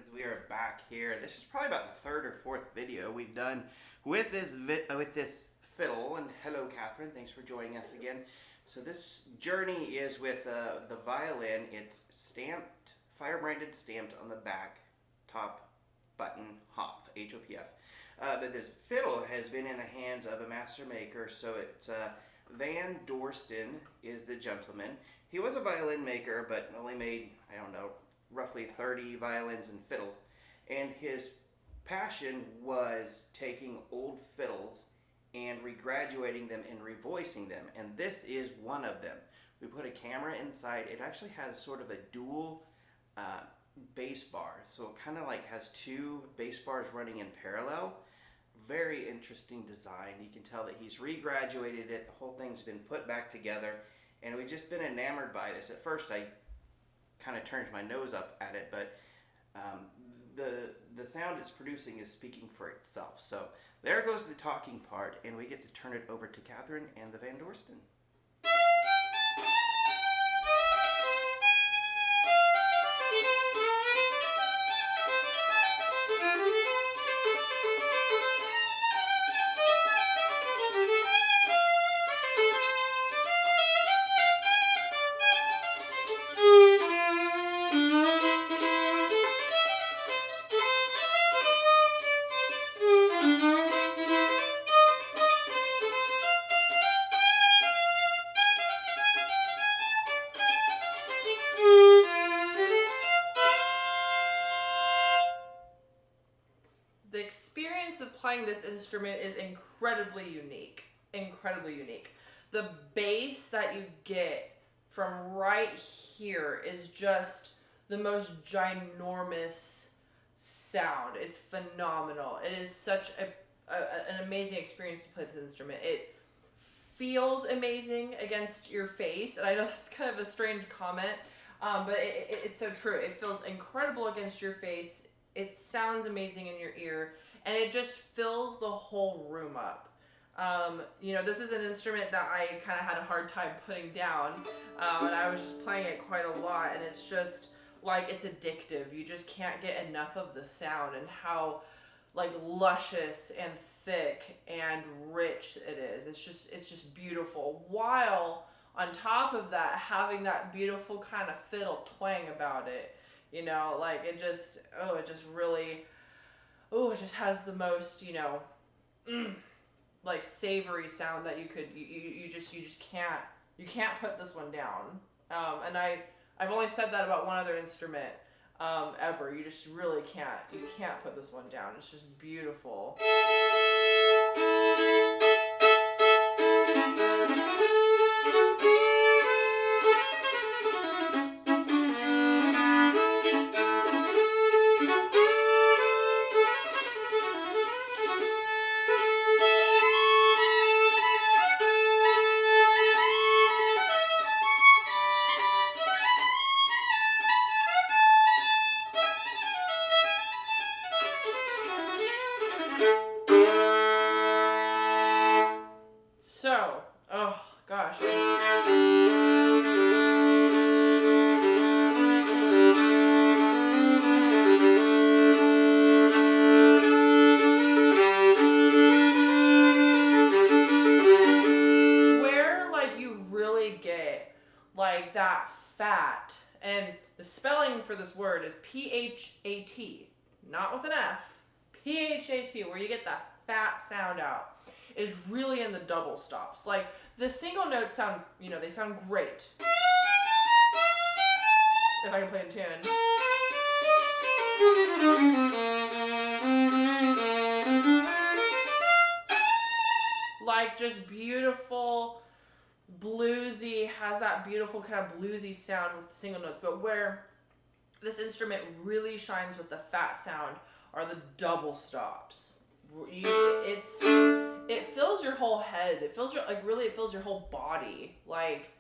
friends, we are back here. This is probably about the third or fourth video we've done with this fiddle. And hello, Catherine. Thanks for joining us again. So this journey is with the violin. It's stamped, fire branded, stamped on the back top button, Hopf, H-O-P-F. But this fiddle has been in the hands of a master maker. So it's Van Dorston is the gentleman. He was a violin maker, but only made, I don't know, roughly 30 violins and fiddles. And his passion was taking old fiddles and regraduating them and revoicing them. And this is one of them. We put a camera inside. It actually has sort of a dual bass bar. So it kind of like has two bass bars running in parallel. Very interesting design. You can tell that he's regraduated it. The whole thing's been put back together. And we've just been enamored by this. At first I kind of turned my nose up at it, but the sound it's producing is speaking for itself. So there goes the talking part, and we get to turn it over to Catherine and the Van Dorston. The experience of playing this instrument is incredibly unique. Incredibly unique. The bass that you get from right here is just the most ginormous sound. It's phenomenal. It is such an amazing experience to play this instrument. It feels amazing against your face, and I know that's kind of a strange comment, but it's so true. It feels incredible against your face. It sounds amazing in your ear, and it just fills the whole room up. This is an instrument that I kind of had a hard time putting down, and I was just playing it quite a lot, and it's just, like, it's addictive. You just can't get enough of the sound and how, like, luscious and thick and rich it is. It's just beautiful, while on top of that, having that beautiful kind of fiddle twang about it. It just has the most, like, savory sound that you just can't put this one down. And I've only said that about one other instrument, ever. You just really can't put this one down. It's just beautiful. So, oh gosh. Where, like, you really get, like, that fat, and the spelling for this word is P-H-A-T, not with an F, P-H-A-T, where you get that fat sound out, is really in the double stops. Like, the single notes sound, they sound great. If I can play in tune. Like, just beautiful, bluesy, has that beautiful kind of bluesy sound with the single notes. But where this instrument really shines with the fat sound are the double stops. It fills your whole head. It fills it fills your whole body. Like,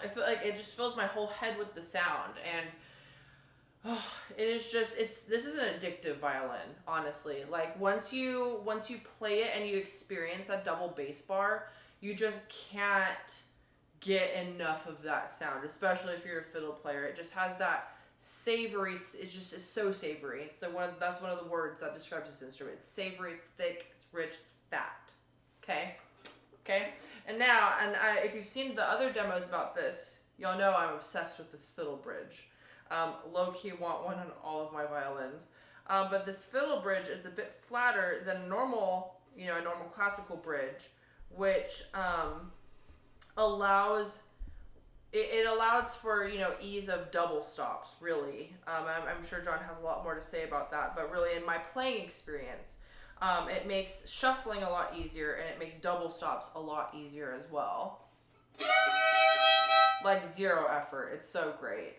I feel like it just fills my whole head with the sound, and it is just, this is an addictive violin, honestly. Like once you play it and you experience that double bass bar, you just can't get enough of that sound, especially if you're a fiddle player. It just has that savory, it's so savory. It's that's one of the words that describes this instrument. It's savory, it's thick, it's rich, it's fat. Okay? And now, if you've seen the other demos about this, y'all know I'm obsessed with this fiddle bridge. Low-key want one on all of my violins. But this fiddle bridge is a bit flatter than a normal classical bridge, which allows for, ease of double stops, really. I'm sure John has a lot more to say about that, but really in my playing experience, it makes shuffling a lot easier, and it makes double stops a lot easier as well. Like zero effort. It's so great.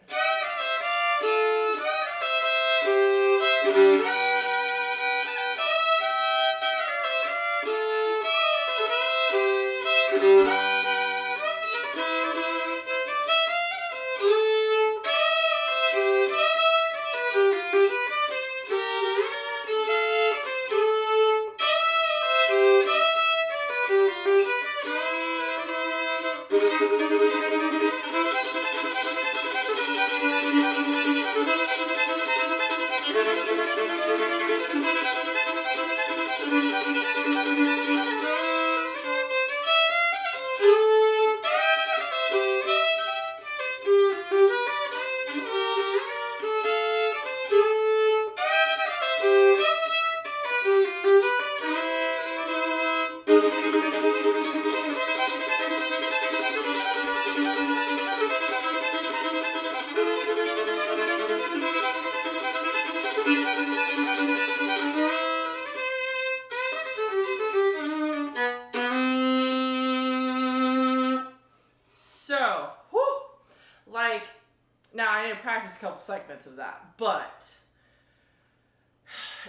Now I need to practice a couple segments of that, but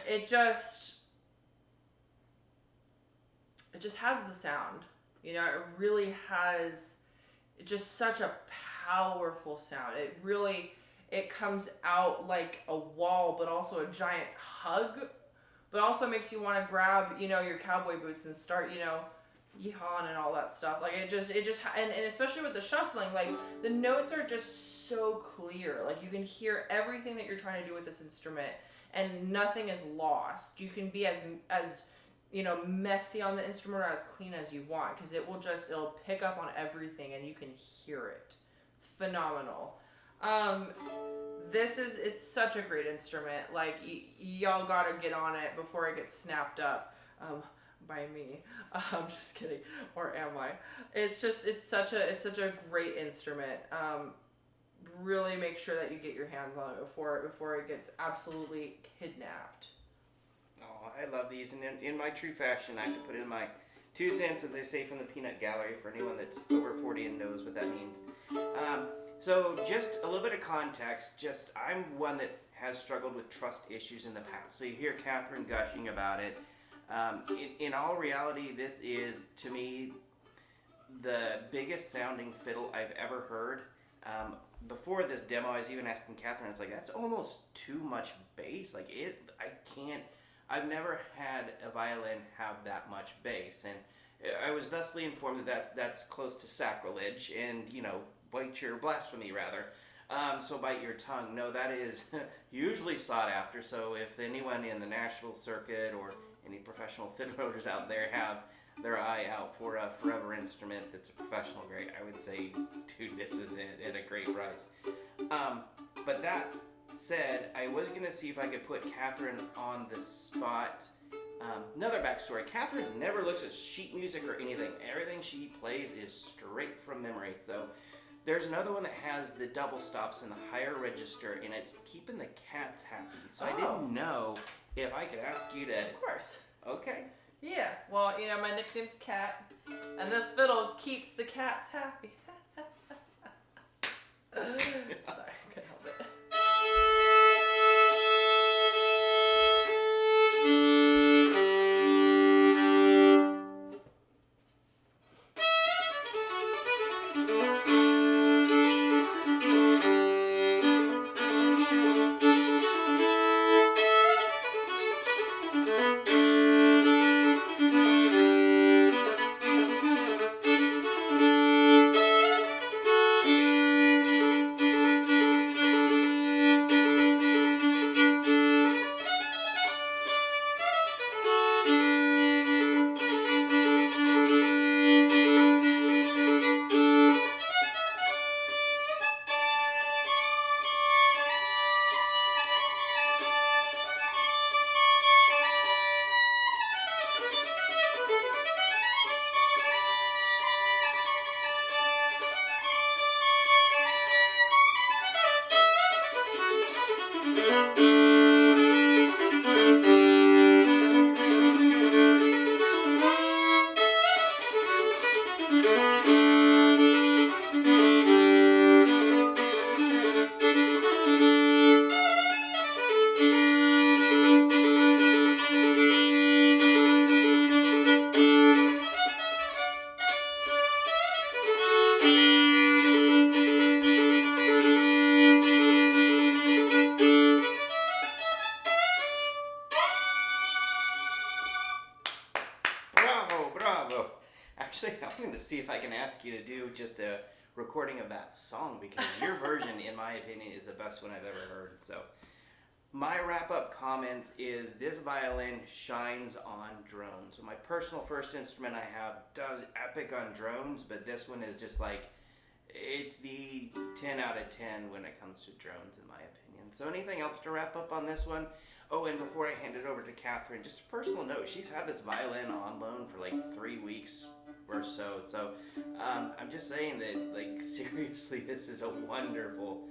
it just has the sound. It really has just such a powerful sound. It comes out like a wall, but also a giant hug, but also makes you want to grab, your cowboy boots and start, yeehawing and all that stuff. Like and especially with the shuffling, like the notes are just so clear. Like you can hear everything that you're trying to do with this instrument, and nothing is lost. You can be as messy on the instrument or as clean as you want, because it'll pick up on everything and you can hear it. It's phenomenal. It's such a great instrument. Like y'all gotta get on it before it gets snapped up by me. I'm just kidding, or am I? It's such a great instrument. Really make sure that you get your hands on it before it gets absolutely kidnapped. Oh, I love these, and in my true fashion, I have to put in my 2 cents, as they say, from the peanut gallery, for anyone that's over 40 and knows what that means. So just a little bit of context. I'm one that has struggled with trust issues in the past. So you hear Catherine gushing about it. In all reality, this is, to me, the biggest sounding fiddle I've ever heard. Before this demo, I was even asking Catherine, it's like, that's almost too much bass. Like I've never had a violin have that much bass, and I was thusly informed that that's close to sacrilege, and bite your blasphemy rather. So bite your tongue. No, that is hugely sought after. So if anyone in the Nashville circuit or any professional fiddlers out there have their eye out for a forever instrument that's a professional grade, I would say, dude, this is it at a great price. But that said, I was going to see if I could put Catherine on the spot. Another backstory, Catherine never looks at sheet music or anything. Everything she plays is straight from memory. So there's another one that has the double stops in the higher register, and it's keeping the cats happy. So I didn't know if I could ask you to... Of course. Okay. Yeah, well, my nickname's Cat, and this fiddle keeps the cats happy. Sorry, I couldn't help it. ask you to do just a recording of that song, because your version, in my opinion, is the best one I've ever heard. So my wrap-up comment is this violin shines on drones. So my personal first instrument I have does epic on drones, but this one is just like, it's the 10 out of 10 when it comes to drones, in my opinion. So anything else to wrap up on this one? Oh, and before I hand it over to Catherine, just a personal note, she's had this violin on loan for like 3 weeks or so. So I'm just saying that, like, seriously, this is a wonderful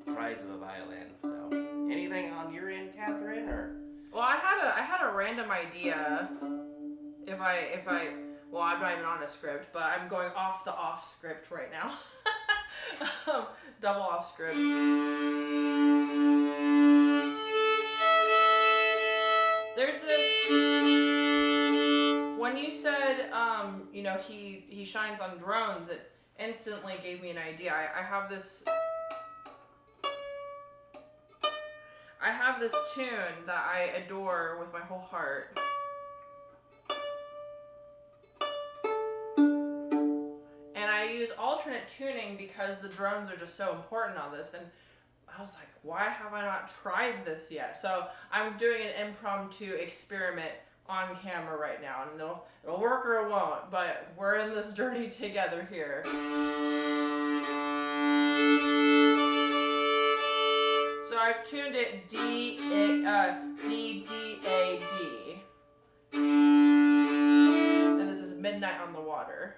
prize of a violin. So anything on your end, Catherine, or? Well, I had a random idea. Well, I'm not even on a script, but I'm going off the off script right now. Double off script. There's this, when you said, you know, he shines on drones, it instantly gave me an idea. I have this tune that I adore with my whole heart. And I use alternate tuning because the drones are just so important on this. And I was like, why have I not tried this yet? So I'm doing an impromptu experiment on camera right now, and it'll work or it won't, but we're in this journey together here. So I've tuned it D, D, A, D. And this is Midnight on the Water.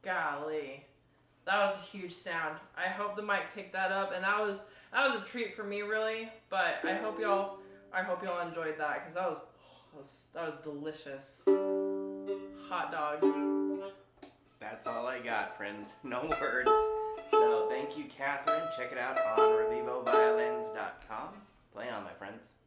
Golly, that was a huge sound. I hope the mic picked that up, and that was a treat for me, really. But I hope y'all enjoyed that, because that was delicious. Hot dog. That's all I got, friends. No words. So thank you, Catherine. Check it out on revivoviolins.com. Play on, my friends.